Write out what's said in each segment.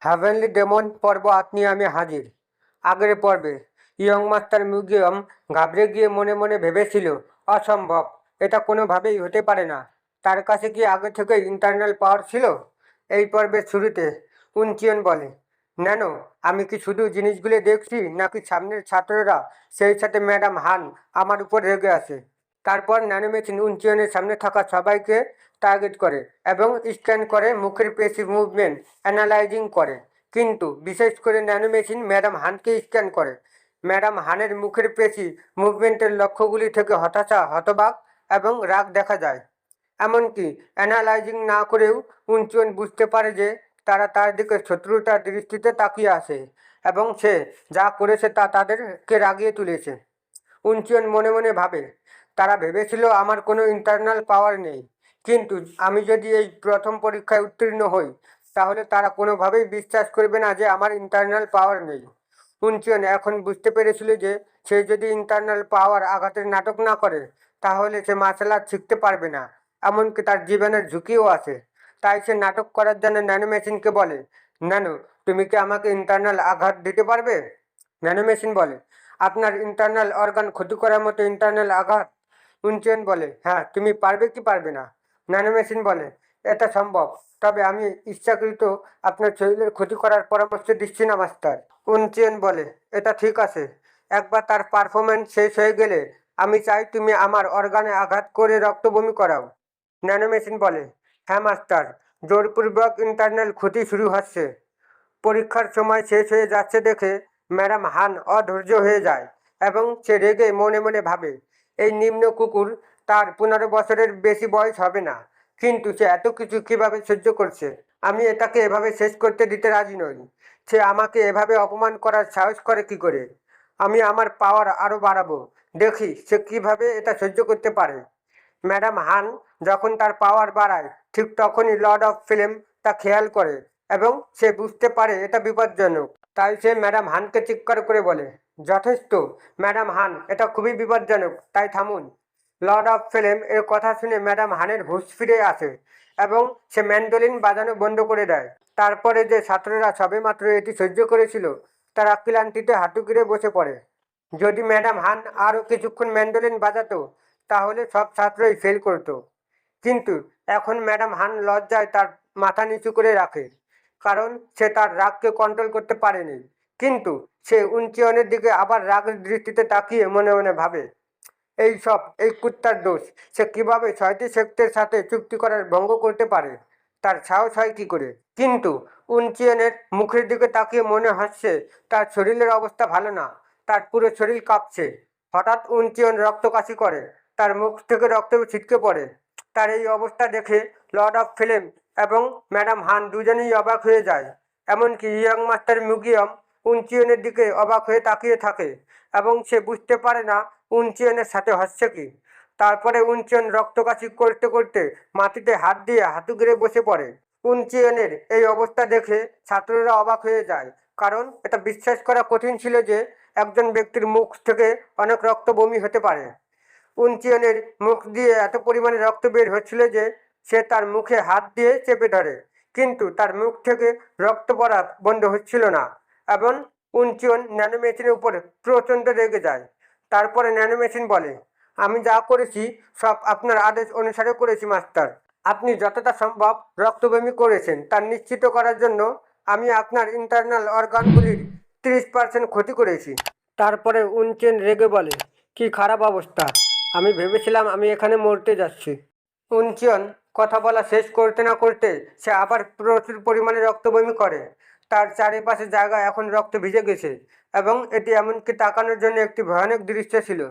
Heavenly demon পর্ব আট নিয়ে আমি হাজির। আগের পর্বে ইয়ং মাস্টার মিউজিয়াম ঘাবড়ে গিয়ে মনে মনে ভেবেছিল, অসম্ভব, এটা কোনোভাবেই হতে পারে না। তার কাছে কি আগে থেকে ইন্টারনাল পাওয়ার ছিল? এই পর্বের শুরুতে উনচিয়ন বলে, ন্যানো, আমি কি শুধু জিনিসগুলো দেখছি, নাকি সামনের ছাত্ররা, সেই সাথে ম্যাডাম হান আমার উপর রেগে আছে? তারপর ন্যানোমেশিন উনচিয়নের সামনে থাকা সবাইকে টার্গেট করে এবং স্ক্যান করে মুখের পেশি মুভমেন্ট অ্যানালাইজিং করে। কিন্তু বিশেষ করে ন্যানোমেশিন ম্যাডাম হানকে স্ক্যান করে। ম্যাডাম হানের মুখের পেশি মুভমেন্টের লক্ষ্যগুলি থেকে হতাশা, হতবাক এবং রাগ দেখা যায়। এমনকি অ্যানালাইজিং না করেও উনচুন বুঝতে পারে যে তারা তার দিকে শত্রুতার দৃষ্টিতে তাকিয়ে আসে এবং সে যা করেছে তা তাদেরকে রাগিয়ে তুলেছে। উনচিয়ন মনে মনে ভাবে, তারা ভেবেছিল আমার কোনো ইন্টারনাল পাওয়ার নেই, কিন্তু আমি যদি এই প্রথম পরীক্ষায় উত্তীর্ণ হই, তাহলে তারা কোনোভাবেই বিশ্বাস করবে না যে আমার ইন্টারনাল পাওয়ার নেই। উনচিয়ন এখন বুঝতে পেরেছিল যে সে যদি ইন্টারনাল পাওয়ার আঘাতের নাটক না করে, তাহলে সে মার্শাল আর্ট শিখতে পারবে না, এমনকি তার জীবনের ঝুঁকিও আছে। তাই সে নাটক করার জন্য ন্যানো মেশিনকে বলে, ন্যানো, তুমি কি আমাকে ইন্টারনাল আঘাত দিতে পারবে? ন্যানো মেশিন বলে, আপনার ইন্টারনাল অর্গান ক্ষতি করার মতো ইন্টারনাল আঘাত? উনচেন বলে, হ্যাঁ, তুমি পারবে কি পারবে না? ন্যানো মেশিন বলে, এটা সম্ভব, তবে আমি ইচ্ছাকৃত আপনার শরীরের ক্ষতি করার পরামর্শ দিচ্ছি না, মাস্টার। উনচেন বলে, এটা ঠিক আছে, একবার তার পারফরমেন্স শেষ হয়ে গেলে আমি চাই তুমি আমার অর্গানে আঘাত করে রক্ত বমি করাও। ন্যানো মেশিন বলে, হ্যাঁ মাস্টার, জোরপূর্বক ইন্টারনাল ক্ষতি শুরু হচ্ছে। পরীক্ষার সময় শেষ হয়ে যাচ্ছে দেখে ম্যাডাম হান অধৈর্য হয়ে যায় এবং সে রেগে মনে মনে ভাবে, এই নিম্ন কুকুর, তার 15 বছরের বেশি বয়স হবে না, কিন্তু সে এত কিছু কিভাবে সহ্য করছে? আমি এটাকে এভাবে শেষ করতে দিতে রাজি নই। সে আমাকে এভাবে অপমান করার সাহস করে কি করে? আমি আমার পাওয়ার আরও বাড়াবো, দেখি সে কিভাবে এটা সহ্য করতে পারে। ম্যাডাম হান যখন তার পাওয়ার বাড়ায়, ঠিক তখনই লর্ড অফ ফিল্ম তা খেয়াল করে এবং সে বুঝতে পারে এটা বিপজ্জনক। তাই সে ম্যাডাম হানকে চিৎকার করে বলে, যথেষ্ট ম্যাডাম হান, এটা খুবই বিপজ্জনক, তাই থামুন। লর্ড অফ ফিল্ম এর কথা শুনে ম্যাডাম হানের হুঁশ ফিরে আসে এবং সে ম্যান্ডোলিন বাজানো বন্ধ করে দেয়। তারপরে যে ছাত্ররা সবেমাত্র এটি সহ্য করেছিল, তারা ক্লান্তিতে হাঁটু গেড়ে বসে পড়ে। যদি ম্যাডাম হান আরও কিছুক্ষণ ম্যান্ডোলিন বাজাতো, তাহলে সব ছাত্রই ফেল করতো। কিন্তু এখন ম্যাডাম হান লজ্জায় তার মাথা নিচু করে রাখে, কারণ সে তার রাগকে কন্ট্রোল করতে পারেনি। কিন্তু সে উনচিয়নের দিকে আবার রাগের দৃষ্টিতে তাকিয়ে মনে মনে ভাবে, এই কুত্তার দোষ, সে কিভাবে 6টি সেক্টের সাথে চুক্তি করার ভঙ্গ করতে পারে? তার সাহস হয় কি করে? কিন্তু উনচিয়নের মুখের দিকে তাকিয়ে মনে হচ্ছে তার শরীরের অবস্থা ভালো না, তার পুরো শরীর কাঁপছে। হঠাৎ উনচিয়ন রক্তকাশি করে, তার মুখ থেকে রক্ত ছিটকে পড়ে। তার এই অবস্থা দেখে লর্ড অফ ফিল্ম এবং ম্যাডাম হান দুজনেই অবাক হয়ে যায়। এমনকি ইয়ং মাস্টার মিউজিয়াম উনচিয়নের দিকে অবাক হয়ে তাকিয়ে থাকে এবং সে বুঝতে পারে না উনচিয়নের সাথে হচ্ছে কি। তারপরে উনচিয়ন রক্তকাশি করতে করতে মাটিতে হাত দিয়ে হাঁটু গেড়ে বসে পড়ে। উনচিয়নের এই অবস্থা দেখে ছাত্ররা অবাক হয়ে যায়, কারণ এটা বিশ্বাস করা কঠিন ছিল যে একজন ব্যক্তির মুখ থেকে অনেক রক্ত বমি হতে পারে। উনচিয়নের মুখ দিয়ে এত পরিমাণে রক্ত বের হচ্ছিল যে সে তার মুখে হাত দিয়ে চেপে ধরে, কিন্তু তার মুখ থেকে রক্ত পড়া বন্ধ হচ্ছিল না এবং উনচিয়ন ন্যানোমেশিনের উপরে প্রচণ্ড রেগে যায়। তারপরে ন্যানোমেশিন বলে, আমি যা করেছি সব আপনার আদেশ অনুসারে করেছি মাস্টার। আপনি যতটা সম্ভব রক্তবমি করেছেন তা নিশ্চিত করার জন্য আমি আপনার ইন্টারনাল অর্গানগুলির 30% ক্ষতি করেছি। তারপরে উনচেন রেগে বলে, কি খারাপ অবস্থা, আমি ভেবেছিলাম আমি এখানে মরতে যাচ্ছি। উনচিয়ন কথা বলা শেষ করতে না করতে সে আবার প্রচুর পরিমাণে রক্তবমি করে। তার চারিপাশে জায়গা এখন রক্ত ভিজে গেছে এবং এটি এমনকি তাকানোর জন্য একটি ভয়ানক দৃশ্য ছিল।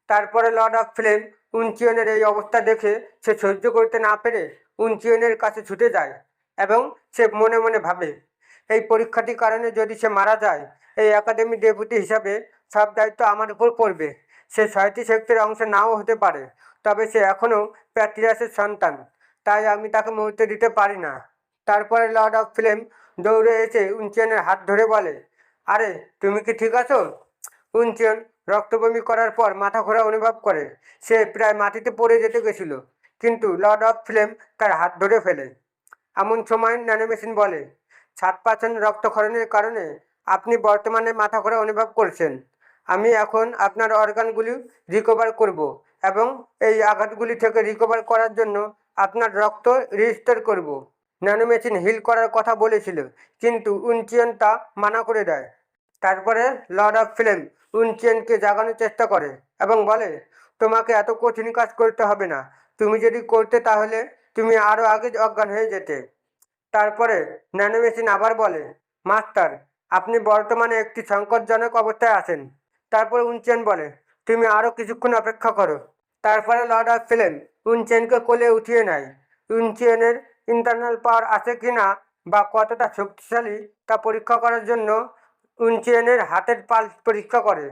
তারপরে লর্ড অফ ফ্লেম উনচিয়নের এই অবস্থা দেখে সে সহ্য করতে না পেরে উনচিয়নের কাছে ছুটে যায় এবং সে মনে মনে ভাবে, এই পরীক্ষাটির কারণে যদি সে মারা যায়, এই একাডেমি ডেপুটি হিসাবে সব দায়িত্ব আমার উপর পড়বে। সে 6টি সেক্টরের অংশ নাও হতে পারে, তবে সে এখনও প্যাট্রিয়াসের সন্তান, তাই আমি তাকে মরতে দিতে পারি না। তারপরে লর্ড অফ ফ্লেম দৌড়ে এসে উনচিয়নের হাত ধরে বলে, আরে তুমি কি ঠিক আছো? উনচিয়ন রক্তবমি করার পর মাথা ঘোরা অনুভব করে, সে প্রায় মাটিতে পড়ে যেতে গেছিল, কিন্তু লর্ড অফ ফ্লেম তার হাত ধরে ফেলে। এমন সময় ন্যানোমেশিন বলে, 7% রক্তক্ষরণের কারণে আপনি বর্তমানে মাথা ঘোরা অনুভব করছেন। আমি এখন আপনার অর্গানগুলি রিকভার করব এবং এই আঘাতগুলি থেকে রিকভার করার জন্য আপনার রক্ত রিস্টোর করব। ন্যানোমেশিন হিল করার কথা বলেছিল, কিন্তু উনচিয়ন তা মানা করে দেয়। তারপরে লর্ড অফ ফ্লেম উনচিয়নকে জাগানোর চেষ্টা করে এবং বলে, তোমাকে এত কঠিন কাজ করতে হবে না। তুমি যদি করতে তাহলে তুমি আরও আগে অজ্ঞান হয়ে যেতে। তারপরে ন্যানোমেশিন আবার বলে, মাস্টার, আপনি বর্তমানে একটি সংকটজনক অবস্থায় আছেন। তারপর উনচেন বলে, তুমি আরও কিছুক্ষণ অপেক্ষা করো। তারপরে লর্ড অফ ফ্লেম উনচেনকে কোলে উঠিয়ে নেয়। উনচেনের ইন্টারনাল পাওয়ার আছে কি না বা কতটা শক্তিশালী তা পরীক্ষা করার জন্য উনচেনের হাতের পালস পরীক্ষা করে।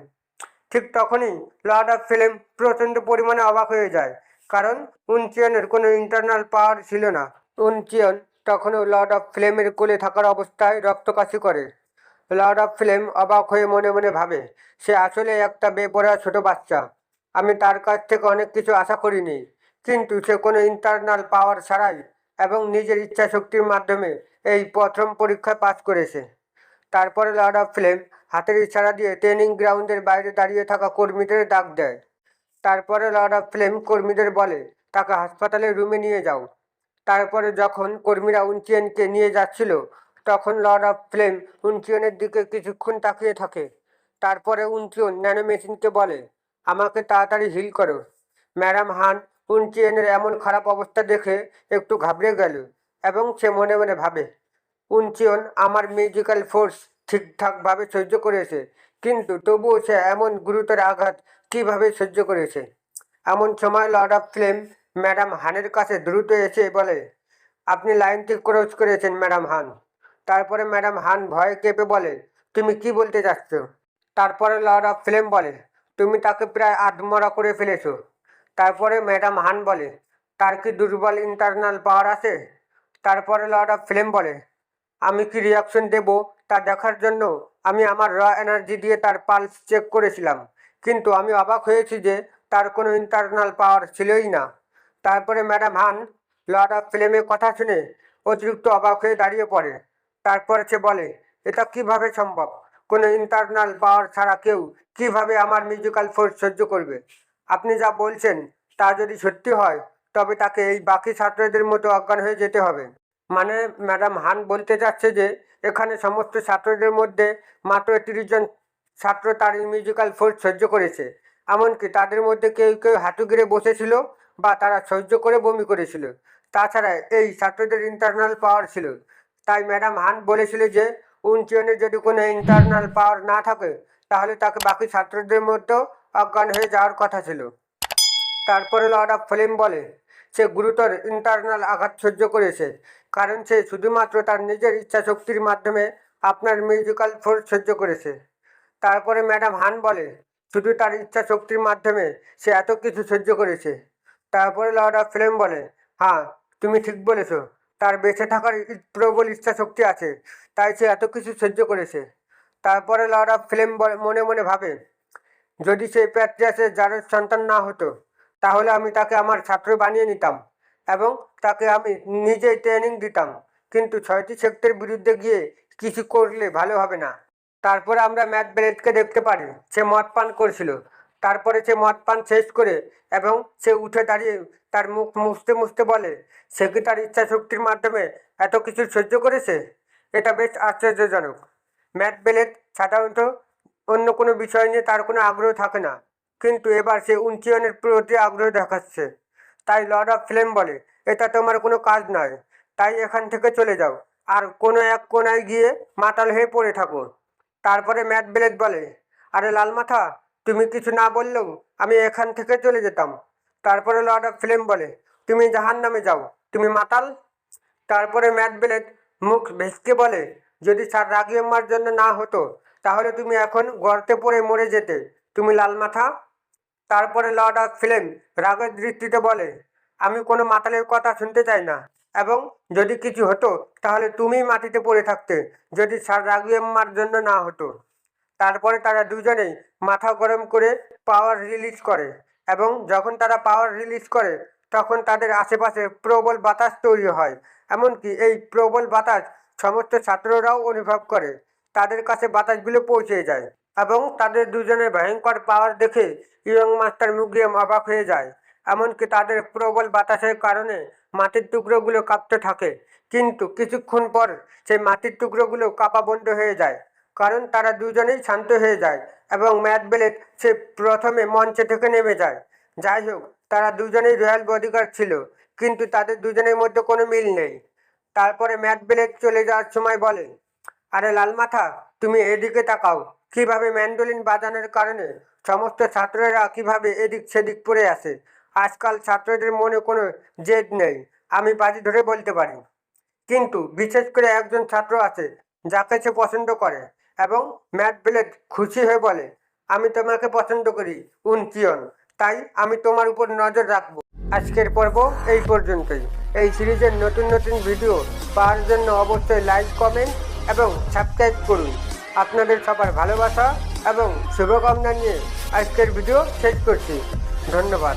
ঠিক তখনই লর্ড অফ ফ্লেম প্রচণ্ড পরিমাণে অবাক হয়ে যায়, কারণ উনচিয়নের কোনো ইন্টারনাল পাওয়ার ছিল না। উনচিয়ন তখনও লর্ড অফ ফ্লেমের কোলে থাকার অবস্থায় রক্তকাশি করে। লর্ড অফ ফ্লেম অবাক হয়ে মনে মনে ভাবে, সে আসলে একটা বেপরোয়া ছোট বাচ্চা। আমি তার কাছ থেকে অনেক কিছু আশা করিনি, কিন্তু সে কোনো ইন্টারনাল পাওয়ার ছাড়াই এবং নিজের ইচ্ছা শক্তির মাধ্যমে এই প্রথম পরীক্ষায় পাস করেছে। তারপরে লর্ড অফ ফ্লেম হাতের ইশারা দিয়ে ট্রেনিং গ্রাউন্ডের বাইরে দাঁড়িয়ে থাকা কর্মীদের ডাক দেয়। তারপরে লর্ড অফ ফ্লেম কর্মীদের বলে, তাকে হাসপাতালের রুমে নিয়ে যাও। তারপরে যখন কর্মীরা উনচিয়নকে নিয়ে যাচ্ছিল, তখন লর্ড অফ ফ্লেম উনচিয়নের দিকে কিছুক্ষণ তাকিয়ে থাকে। তারপরে উনচিয়ন ন্যানোমেশিনকে বলে, আমাকে তাড়াতাড়ি হিল করো। ম্যাডাম হান উনচিয়নের এমন খারাপ অবস্থা দেখে একটু ঘাবড়ে গেল এবং সে মনে মনে ভাবে, উনচিয়ন আমার মিউজিক্যাল ফোর্স ঠিকঠাকভাবে সহ্য করেছে, কিন্তু তবুও সে এমন গুরুতর আঘাত কীভাবে সহ্য করেছে। এমন সময় লর্ড অফ ফ্লেম ম্যাডাম হানের কাছে দ্রুত এসে বলে, আপনি লাইনটি ক্রস করেছেন ম্যাডাম হান। তারপরে ম্যাডাম হান ভয়ে কেঁপে বলে, তুমি কি বলতে চাচ্ছ? তারপরে লর্ড অফ ফ্লেম বলে, তুমি তাকে প্রায় আধমরা করে ফেলেছো। তারপরে ম্যাডাম হান বলে, তার কি দুর্বল ইন্টারনাল পাওয়ার আছে? তারপরে লর্ড অফ ফ্লেম বলে, আমি কি রিয়াকশন দেব তা দেখার জন্য আমি আমার র এনার্জি দিয়ে তার পালস চেক করেছিলাম, কিন্তু আমি অবাক হয়েছি যে তার কোনো ইন্টারনাল পাওয়ার ছিলই না। তারপরে ম্যাডাম হান লর্ড অফ ফ্লেমের কথা শুনে অতিরিক্ত অবাক হয়ে দাঁড়িয়ে পড়ে। তারপরে সে বলে, এটা কিভাবে সম্ভব? কোনো ইন্টারনাল পাওয়ার ছাড়া কেউ কিভাবে আমার মিউজিক্যাল ফোর্স সহ্য করবে? আপনি যা বলছেন তা যদি সত্যি হয়, তবে তাকে এই বাকি ছাত্রদের মতো অজ্ঞান হয়ে যেতে হবে। মানে ম্যাডাম হান বলতে চাচ্ছে যে এখানে সমস্ত ছাত্রদের মধ্যে মাত্র 30 জন ছাত্র তার মিউজিক্যাল ফোর্স সহ্য করেছে, এমনকি তাদের মধ্যে কেউ কেউ হাঁটু গেড়ে বসেছিল বা তারা সহ্য করে বমি করেছিল। তাছাড়া এই ছাত্রদের ইন্টারনাল পাওয়ার ছিল। তাই ম্যাডাম হান বলেছিল যে উনচিয়নের যদি কোনো ইন্টারনাল পাওয়ার না থাকে, তাহলে তাকে বাকি ছাত্রদের মধ্যেও অজ্ঞান হয়ে যাওয়ার কথা ছিল। তারপরে লর্ড অফ ফ্লেম বলে, সে গুরুতর ইন্টারনাল আঘাত সহ্য করেছে, কারণ সে শুধুমাত্র তার নিজের ইচ্ছাশক্তির মাধ্যমে আপনার মিউজিক্যাল ফোর্স সহ্য করেছে। তারপরে ম্যাডাম হান বলে, শুধু তার ইচ্ছা শক্তির মাধ্যমে সে এত কিছু সহ্য করেছে। তারপরে লর্ড অফ ফ্লেম বলে, হ্যাঁ, তুমি ঠিক বলেছ, তার বেঁচে থাকার প্রবল ইচ্ছা শক্তি আছে, তাই সে এত কিছু সহ্য করেছে। তারপরে লর্ড অফ ফ্লেম মনে মনে ভাবে, যদি সে প্যাট্রিয়াসের জারের সন্তান না হতো, তাহলে আমি তাকে আমার ছাত্র বানিয়ে নিতাম এবং তাকে আমি নিজেই ট্রেনিং দিতাম, কিন্তু 6টি সেক্টের বিরুদ্ধে গিয়ে কিছু করলে ভালো হবে না। তারপরে আমরা ম্যাট ব্লেডকে দেখতে পারি, সে মদ পান করছিল। তারপরে সে মদ পান শেষ করে এবং সে উঠে দাঁড়িয়ে তার মুখ মুছতে মুছতে বলে, সে কি তার ইচ্ছা শক্তির মাধ্যমে এত কিছু সহ্য করেছে? এটা বেশ আশ্চর্যজনক। ম্যাট ব্লেড সাধারণত অন্য কোনো বিষয় নিয়ে তার কোনো আগ্রহ থাকে না, কিন্তু এবার সে উনচিয়নের প্রতি আগ্রহ দেখাচ্ছে। তাই লর্ড অফ ফ্লেম বলে, এটা তোমার কোনো কাজ নয়, তাই এখান থেকে চলে যাও আর কোনো এক কোনায় গিয়ে মাতাল হয়ে পড়ে থাকো। তারপরে ম্যাট ব্লেড বলে, আরে লাল মাথা, তুমি কিছু না বললেও আমি এখান থেকে চলে যেতাম। তারপরে লর্ড অফ ফ্লেম বলে, তুমি জাহান্নামে যাও, তুমি মাতাল। তারপরে ম্যাট ব্লেড মুখ ভেসকে বলে, যদি স্যার রাগী আম্মার জন্য না হতো, তাহলে তুমি এখন গর্তে পড়ে মরে যেতে, তুমি লাল মাথা। তারপরে লর্ড অফ ফ্লেম রাগের দৃষ্টিতে বলে, আমি কোনো মাতালের কথা শুনতে চাই না, এবং যদি কিছু হতো তাহলে তুমিই মাটিতে পড়ে থাকতে, যদি স্যার রাগী আম্মার জন্য না হতো। তারপরে তারা দুজনেই মাথা গরম করে পাওয়ার রিলিজ করে, এবং যখন তারা পাওয়ার রিলিজ করে তখন তাদের আশেপাশে প্রবল বাতাস তৈরি হয়, এমনকি এই প্রবল বাতাস সমস্ত ছাত্ররাও অনুভব করে তাদের কাছে বাতাসগুলো পৌঁছে যায় এবং তাদের দুজনের ভয়ঙ্কর পাওয়ার দেখে ইয়ং মাস্টার মিউজিয়াম অবাক হয়ে যায়। এমনকি তাদের প্রবল বাতাসের কারণে মাটির টুকরোগুলো কাঁপতে থাকে, কিন্তু কিছুক্ষণ পর সেই মাটির টুকরোগুলো কাঁপা বন্ধ হয়ে যায়, কারণ তারা দুজনেই শান্ত হয়ে যায় এবং ম্যাট বেলেট সে প্রথমে মঞ্চে থেকে নেমে যায়। যাই হোক, তারা দুজনেই রয়্যাল বডিগার্ড ছিল, কিন্তু তাদের দুজনের মধ্যে কোনো মিল নেই। তারপরে ম্যাট বেলেট চলে যাওয়ার সময় বলে, আরে লাল মাথা, তুমি এদিকে তাকাও, কিভাবে ম্যান্ডোলিন বাজানোর কারণে সমস্ত ছাত্ররা কিভাবে এদিক সেদিক পড়ে আসে। আজকাল ছাত্রদের মনে কোনো জেদ নেই, আমি বাজি ধরে বলতে পারি। কিন্তু বিশেষ করে একজন ছাত্র আছে যাকে সে পছন্দ করে, এবং ম্যাট ব্লেড খুশি হয়ে বলে, আমি তোমাকে পছন্দ করি উনচিয়ন, তাই আমি তোমার উপর নজর রাখবো। আজকের পর্ব এই পর্যন্তই। এই সিরিজের নতুন নতুন ভিডিও পাওয়ার জন্য অবশ্যই লাইক, কমেন্ট এবং সাবস্ক্রাইব করুন। আপনাদের সবার ভালোবাসা এবং শুভকামনা নিয়ে আজকের ভিডিও শেষ করছি। ধন্যবাদ।